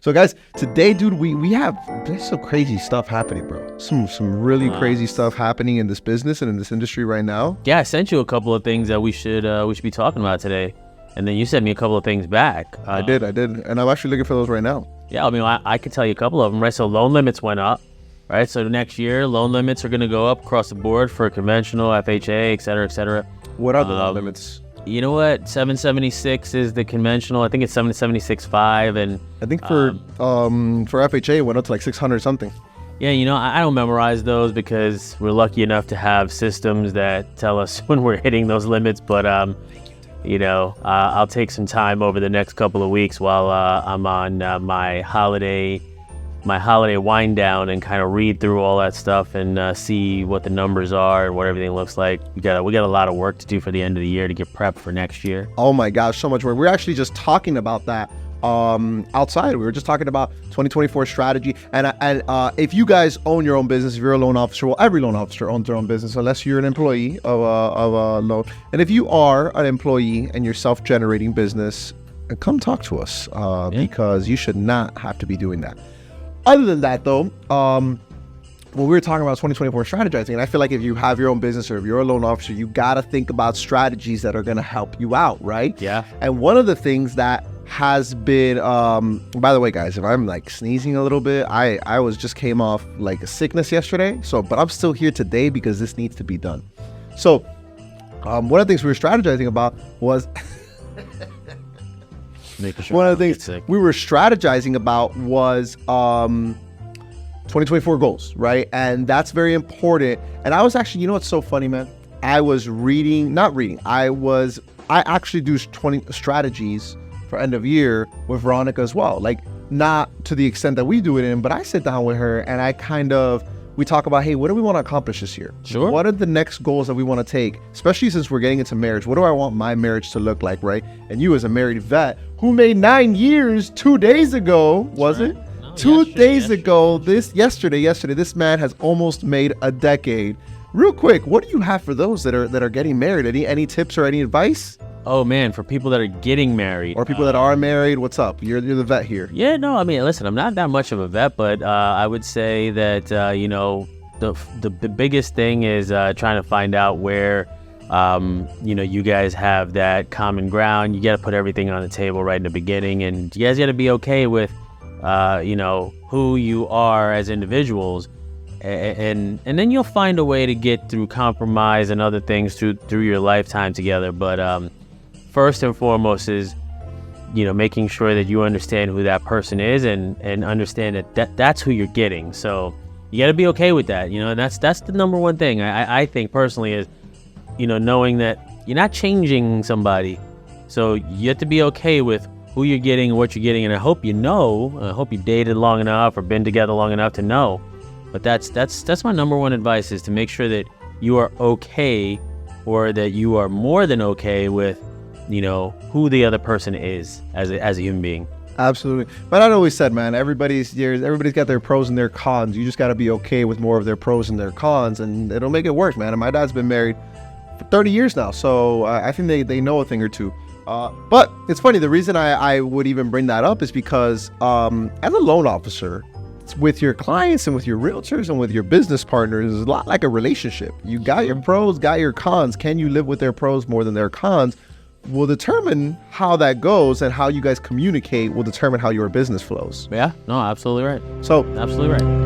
So guys, today, dude, we have there's some crazy stuff happening, bro. Some really crazy stuff happening in this business and in this industry right now. Yeah, I sent you a couple of things that we should be talking about today, and then you sent me a couple of things back. I did, and I'm actually looking for those right now. Yeah, I mean, I could tell you a couple of them, right? So loan limits went up, right? So next year, loan limits are going to go up across the board for conventional, FHA, et cetera, et cetera. What are the loan limits? You know what? 776 is the conventional. I think it's 776.5, and I think for FHA it went up to like 600 something. Yeah, you know, I don't memorize those because we're lucky enough to have systems that tell us when we're hitting those limits. But you know, I'll take some time over the next couple of weeks while I'm on my holiday wind down and kind of read through all that stuff and see what the numbers are and what everything looks like. We got a lot of work to do for the end of the year to get prepped for next year. Oh my gosh, so much work. We're actually just talking about that outside. We were just talking about 2024 strategy. And if you guys own your own business, if you're a loan officer, well, every loan officer owns their own business unless you're an employee of a loan. And if you are an employee and you're self-generating business, come talk to us because you should not have to be doing that. Other than that, though, when we were talking about 2024 strategizing, and I feel like if you have your own business or if you're a loan officer, you got to think about strategies that are going to help you out, right? Yeah. And one of the things that has been, by the way, guys, if I'm like sneezing a little bit, I just came off like a sickness yesterday. But I'm still here today because this needs to be done. So one of the things we were strategizing about was... Sure one of the things we were strategizing about was 2024 goals, right? And that's very important. And I was actually, you know what's so funny, man? I was I actually do 20 strategies for end of year with Veronica as well. Like, not to the extent that we do it in, but I sit down with her and we talk about, hey, what do we want to accomplish this year? Sure. What are the next goals that we want to take, especially since we're getting into marriage? What do I want my marriage to look like, right? And you as a married vet who made 9 years 2 days ago, was it? No, 2 days ago, yesterday, this man has almost made a decade. Real quick, what do you have for those that are getting married? Any tips or any advice? Oh man, for people that are getting married or people that are married, what's up? You're the vet here. Yeah, no, I mean, listen, I'm not that much of a vet, but I would say that you know, the biggest thing is trying to find out where you know, you guys have that common ground. You got to put everything on the table right in the beginning, and you guys got to be okay with you know, who you are as individuals. And then you'll find a way to get through compromise and other things through your lifetime together. But first and foremost is, you know, making sure that you understand who that person is and understand that's who you're getting. So you got to be okay with that, you know, and that's the number one thing I think personally is, you know, knowing that you're not changing somebody. So you have to be okay with who you're getting and what you're getting. And I hope you dated long enough or been together long enough to know. But that's my number one advice, is to make sure that you are okay, or that you are more than okay with, you know, who the other person is as a human being. Absolutely. But I always said, man, everybody's got their pros and their cons. You just got to be okay with more of their pros and their cons, and it'll make it work, man. And my dad's been married for 30 years now, so I think they know a thing or two. But it's funny, the reason I would even bring that up is because as a loan officer, with your clients and with your realtors and with your business partners, is a lot like a relationship. You got your pros, got your cons. Can you live with their pros more than their cons? Will determine how that goes, and how you guys communicate will determine how your business flows. Yeah, no, absolutely right. So absolutely right.